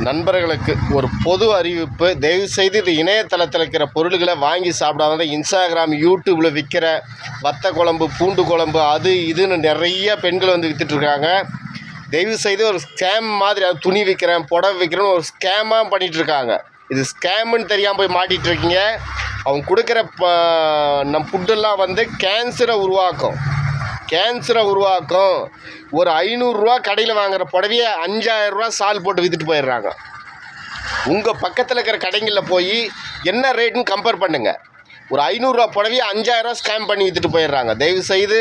நண்பர்களுக்கு ஒரு பொது அறிவிப்பு. தயவுசெய்து இது இணையதளத்தில் இருக்கிற பொருள்களை வாங்கி சாப்பிடாத. இன்ஸ்டாகிராம், யூடியூப்பில் விற்கிற வத்த குழம்பு, பூண்டு குழம்பு, அது இதுன்னு நிறைய பெண்கள் வந்து விற்றுட்ருக்காங்க. தயவுசெய்து ஒரு ஸ்கேம் மாதிரி, அது துணி விற்கிறேன், புடவை விற்கிறேன்னு ஒரு ஸ்கேமாக பண்ணிகிட்ருக்காங்க. இது ஸ்கேமுன்னு தெரியாமல் போய் மாட்டிகிட்ருக்கீங்க. அவங்க கொடுக்குற நம் ஃபுட்டெல்லாம் வந்து கேன்சரை உருவாக்கும். ஒரு 500 ரூபா கடையில் வாங்குகிற புடவையை 5000 ரூபா சால் போட்டு விற்றுட்டு போயிடுறாங்க. உங்கள் பக்கத்தில் இருக்கிற கடைங்களில் போய் என்ன ரேட்டுன்னு கம்பேர் பண்ணுங்கள். ஒரு 500 ரூபா புடவையை 5000 ரூபா ஸ்கேம் பண்ணி விற்றுட்டு போயிடுறாங்க. தயவுசெய்து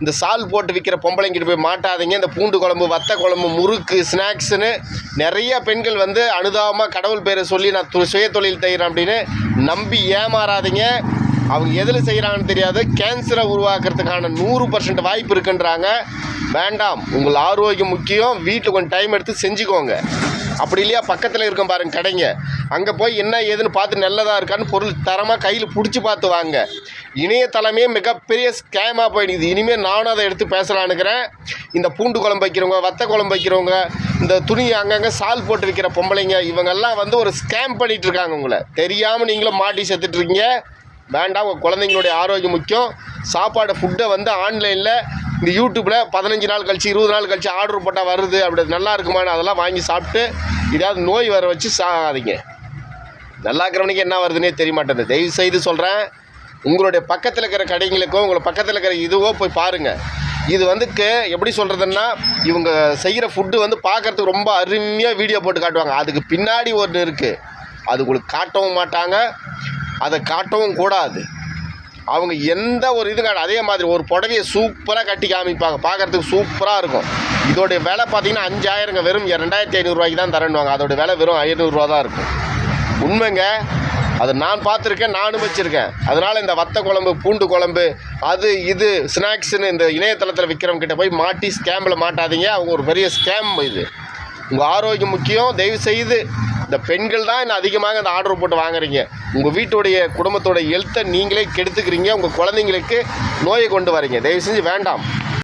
இந்த சால் போட்டு விற்கிற பொம்பளைங்கிட்ட போய் மாட்டாதீங்க. இந்த பூண்டு குழம்பு, வத்த குழம்பு, முறுக்கு, ஸ்நாக்ஸுன்னு நிறைய பெண்கள் வந்து அனுதாபமாக கடவுள் பேரை சொல்லி நான் சுய தொழில் செய்கிறேன் அப்படின்னு நம்பி ஏமாறாதீங்க. அவங்க எதில் செய்கிறாங்கன்னு தெரியாது. கேன்சரை உருவாக்குறதுக்கான 100% வாய்ப்பு இருக்குன்றாங்க. வேண்டாம். உங்கள் ஆரோக்கியம் முக்கியம். வீட்டில் கொஞ்சம் டைம் எடுத்து செஞ்சுக்கோங்க. அப்படி இல்லையா, பக்கத்தில் இருக்க பாருங்க கடைங்க, அங்கே போய் என்ன ஏதுன்னு பார்த்து நல்லதாக இருக்கான்னு பொருள் தரமாக கையில் பிடிச்சி பார்த்து வாங்க. இணையதளமே மிகப்பெரிய ஸ்கேமாக போயிடுது. இனிமேல் நானும் அதை எடுத்து பேசலான்னுக்கிறேன். இந்த பூண்டு குழம்பு வைக்கிறவங்க, வத்த குழம்பு வைக்கிறவங்க, இந்த துணி அங்கங்கே சால் போட்டு விற்கிற பொம்பளைங்க, இவங்கெல்லாம் வந்து ஒரு ஸ்கேம் பண்ணிகிட்ருக்காங்க. உங்களை தெரியாமல் நீங்களும் மாட்டி செத்துட்ருக்கீங்க. வேண்டாம். உங்கள் குழந்தைங்களுடைய ஆரோக்கியம் முக்கியம். சாப்பாடு ஃபுட்டை வந்து ஆன்லைனில் இந்த யூடியூப்பில் 15 நாள் கழிச்சு 20 நாள் கழிச்சு ஆர்டர் போட்டால் வருது, அப்படி நல்லா இருக்குமான்னு அதெல்லாம் வாங்கி சாப்பிட்டு ஏதாவது நோய் வர வச்சு சாகாதீங்க. நல்லா இருக்கிறவனுக்கு என்ன வருதுன்னே தெரிய மாட்டேங்குது. தயவு செய்து சொல்கிறேன், உங்களுடைய பக்கத்தில் இருக்கிற கடைங்களுக்கோ உங்களை பக்கத்தில் இருக்கிற இதுவோ போய் பாருங்கள். இது வந்து எப்படி சொல்கிறதுன்னா, இவங்க செய்கிற ஃபுட்டு வந்து பார்க்குறதுக்கு ரொம்ப அருமையாக வீடியோ போட்டு காட்டுவாங்க. அதுக்கு பின்னாடி ஒன்று இருக்குது. அது உங்களுக்கு காட்டவும் மாட்டாங்க, அதை காட்டவும் கூடாது. அவங்க எந்த ஒரு இது அதே மாதிரி ஒரு புடவையை சூப்பராக கட்டி காமிப்பாங்க, பார்க்குறதுக்கு சூப்பராக இருக்கும். இதோடைய விலை பார்த்தீங்கன்னா 5000, வெறும் 2500 ரூபாய்க்கு தான் தரணுவாங்க. அதோடைய விலை வெறும் 500 ரூபா தான் இருக்கும். உண்மைங்க, அது நான் பார்த்துருக்கேன், நானும் வச்சுருக்கேன். அதனால் இந்த வத்த குழம்பு, பூண்டு குழம்பு, அது இது ஸ்நாக்ஸுன்னு இந்த இணையதளத்தில் விற்கிறவங்கிட்ட போய் மாட்டி ஸ்கேமில் மாட்டாதீங்க. அவங்க ஒரு பெரிய ஸ்கேம். இது உங்கள் ஆரோக்கியம் முக்கியம். தயவுசெய்து இந்த பெண்கள் தான் இன்னும் அதிகமாக இந்த ஆர்டர் போட்டு வாங்குறீங்க. உங்கள் வீட்டுடைய குடும்பத்தோட ஹெல்த்தை நீங்களே கெடுத்துக்கிறீங்க. உங்கள் குழந்தைங்களுக்கு நோயை கொண்டு வரீங்க. தயவு செஞ்சு வேண்டாம்.